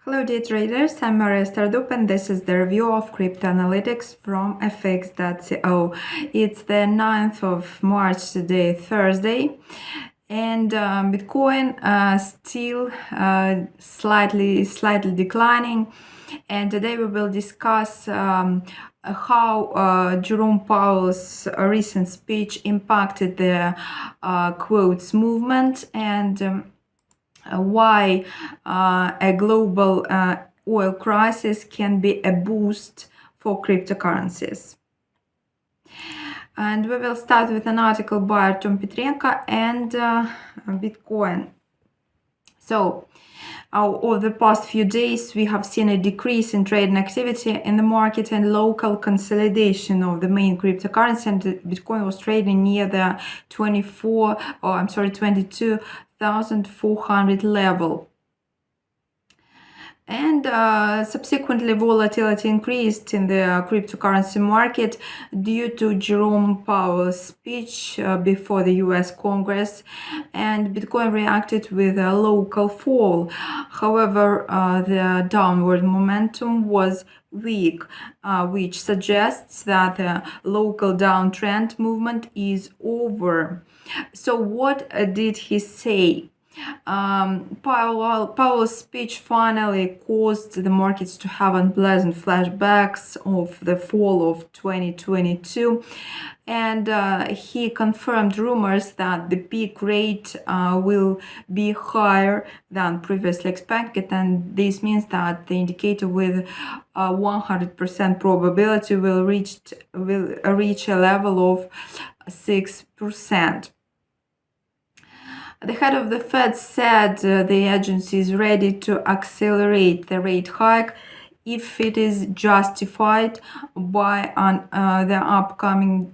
Hello dear traders, I'm Maria Stardup and this is the review of crypto analytics from fx.co. It's the 9th of March today, Thursday, and Bitcoin still slightly declining. And today we will discuss how Jerome Powell's recent speech impacted the quotes movement and why a global oil crisis can be a boost for cryptocurrencies. And we will start with an article by Artem Petrenko and Bitcoin. So, over the past few days, we have seen a decrease in trading activity in the market and local consolidation of the main cryptocurrency. And Bitcoin was trading near the 22,400 level. And subsequently, volatility increased in the cryptocurrency market due to Jerome Powell's speech before the US Congress, and Bitcoin reacted with a local fall. However, the downward momentum was weak, which suggests that the local downtrend movement is over. So what did he say? Powell's speech finally caused the markets to have unpleasant flashbacks of the fall of 2022, and he confirmed rumors that the peak rate will be higher than previously expected, and this means that the indicator with 100% probability will reach a level of 6%. The head of the Fed said the agency is ready to accelerate the rate hike if it is justified by the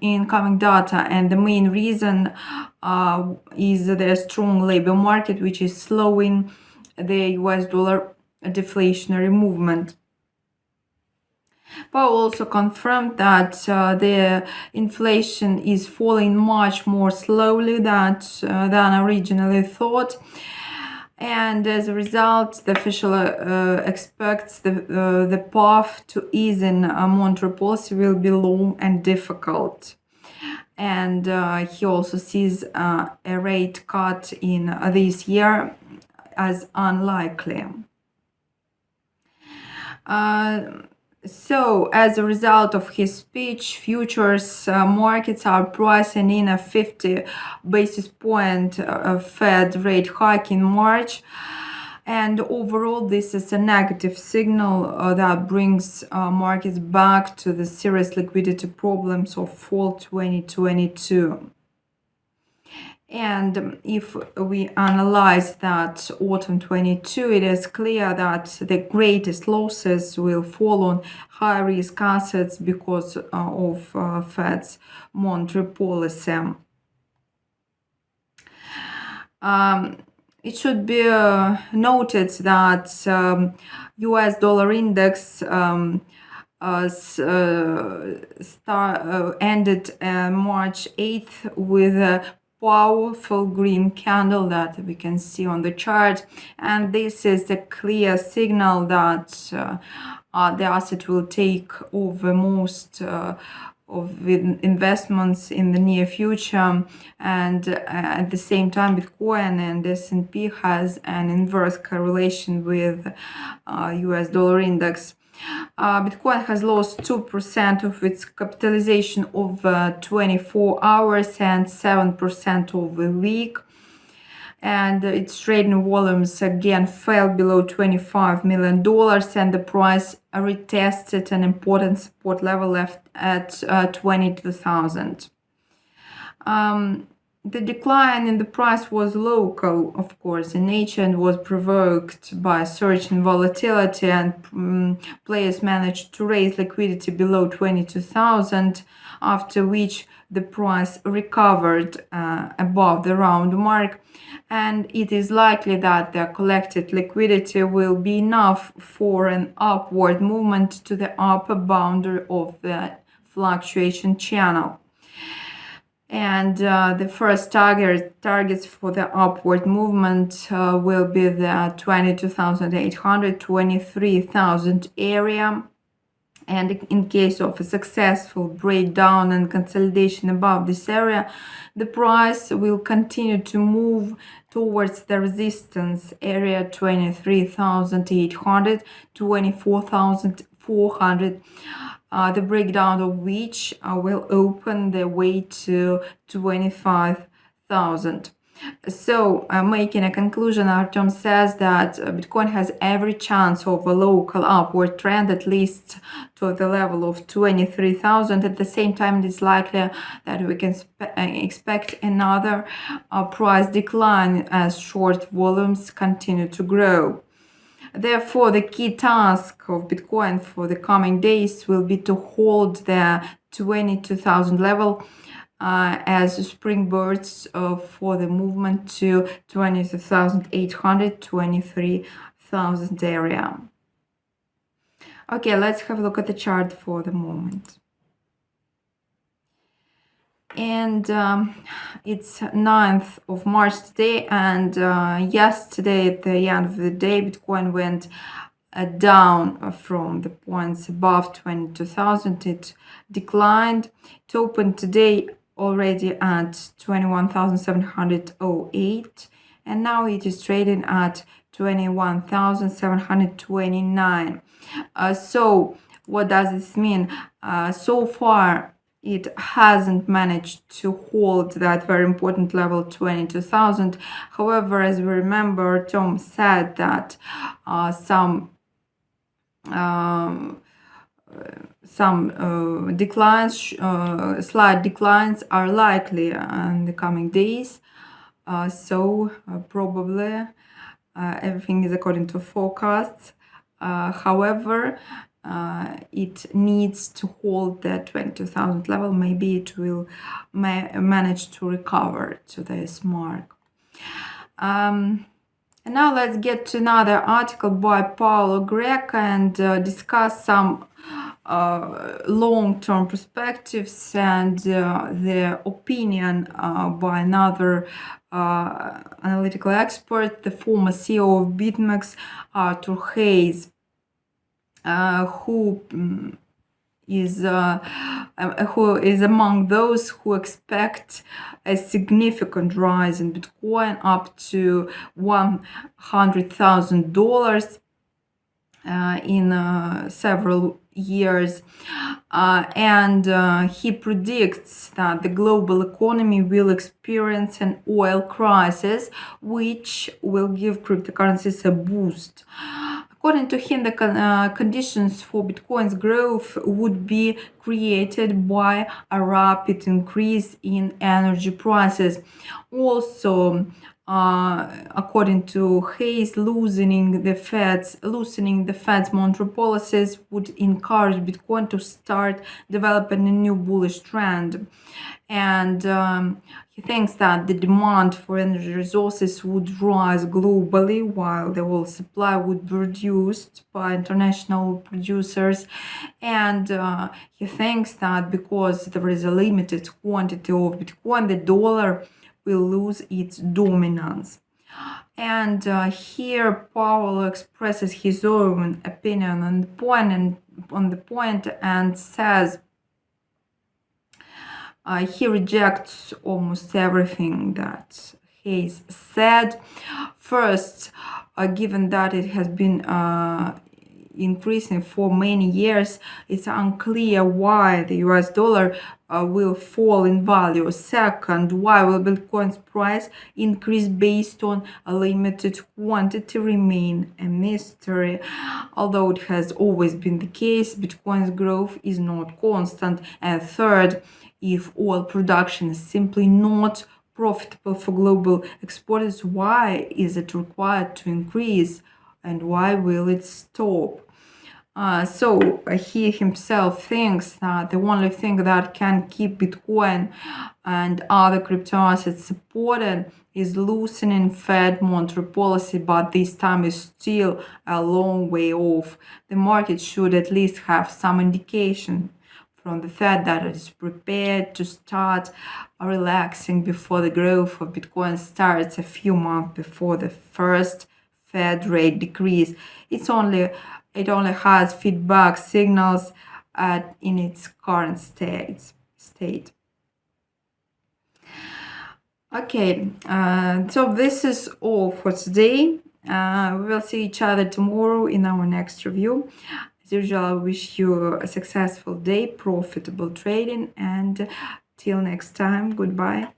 incoming data, and the main reason is the strong labor market, which is slowing the US dollar deflationary movement. Powell also confirmed that the inflation is falling much more slowly than originally thought, and as a result, the official expects the path to easing monetary policy will be long and difficult. And he also sees a rate cut in this year as unlikely. So, as a result of his speech, futures markets are pricing in a 50 basis point Fed rate hike in March. And overall, this is a negative signal that brings markets back to the serious liquidity problems of fall 2022. And if we analyze that autumn 22, it is clear that the greatest losses will fall on high-risk assets because of Fed's monetary policy. It should be noted that US dollar index ended March 8th with a powerful green candle that we can see on the chart, and this is a clear signal that the asset will take over most of investments in the near future, and at the same time Bitcoin and S&P has an inverse correlation with US dollar index. Bitcoin has lost 2% of its capitalization over 24 hours and 7% over a week. And its trading volumes again fell below $25 million, and the price retested an important support level left at 22,000. The decline in the price was local, of course, in nature, and was provoked by a surge in volatility, and players managed to raise liquidity below 22,000, after which the price recovered above the round mark, and it is likely that the collected liquidity will be enough for an upward movement to the upper boundary of the fluctuation channel. And the first targets for the upward movement will be the 22,800, 23,000 area. And in case of a successful breakdown and consolidation above this area, the price will continue to move towards the resistance area 23,800, 24,400. The breakdown of which will open the way to 25,000. So, making a conclusion, Artem says that Bitcoin has every chance of a local upward trend, at least to the level of 23,000. At the same time, it is likely that we can expect another price decline as short volumes continue to grow. Therefore, the key task of Bitcoin for the coming days will be to hold the 22,000 level as springboards for the movement to 22,800, 23,000 area. Okay, let's have a look at the chart for the moment. And it's 9th of March today, and yesterday at the end of the day, Bitcoin went down from the points above 22,000. It declined. It opened today already at 21,708, and now it is trading at 21,729. So what does this mean? So far, it hasn't managed to hold that very important level 22,000. However, as we remember, Tom said that some declines, slight declines are likely in the coming days. So probably everything is according to forecasts. However, it needs to hold the 22,000 level. Maybe it will manage to recover to this mark. And now let's get to another article by Paulo Greca and discuss some long-term perspectives and the opinion by another analytical expert, the former CEO of BitMEX, Arthur Hayes, who is among those who expect a significant rise in Bitcoin up to $100,000 in several years. And he predicts that the global economy will experience an oil crisis, which will give cryptocurrencies a boost. According to him, the conditions for Bitcoin's growth would be created by a rapid increase in energy prices. Also, according to Hayes, loosening the Fed's monetary policies would encourage Bitcoin to start developing a new bullish trend. And he thinks that the demand for energy resources would rise globally while the oil supply would be reduced by international producers. And he thinks that because there is a limited quantity of Bitcoin, the dollar will lose its dominance. And here Powell expresses his own opinion on the point and says he rejects almost everything that Hayes said. First, given that it has been increasing for many years, it's unclear why the US dollar will fall in value. Second, why will Bitcoin's price increase based on a limited quantity remain a mystery. Although it has always been the case, Bitcoin's growth is not constant. And third, if oil production is simply not profitable for global exporters, why is it required to increase and why will it stop? So he himself thinks that the only thing that can keep Bitcoin and other crypto assets supported is loosening Fed monetary policy, but this time is still a long way off. The market should at least have some indication from the Fed that it is prepared to start relaxing before the growth of Bitcoin starts a few months before the first Fed rate decrease. It only has feedback signals in its current state. Okay, so this is all for today. We will see each other tomorrow in our next review. As usual, I wish you a successful day, profitable trading, and till next time, goodbye.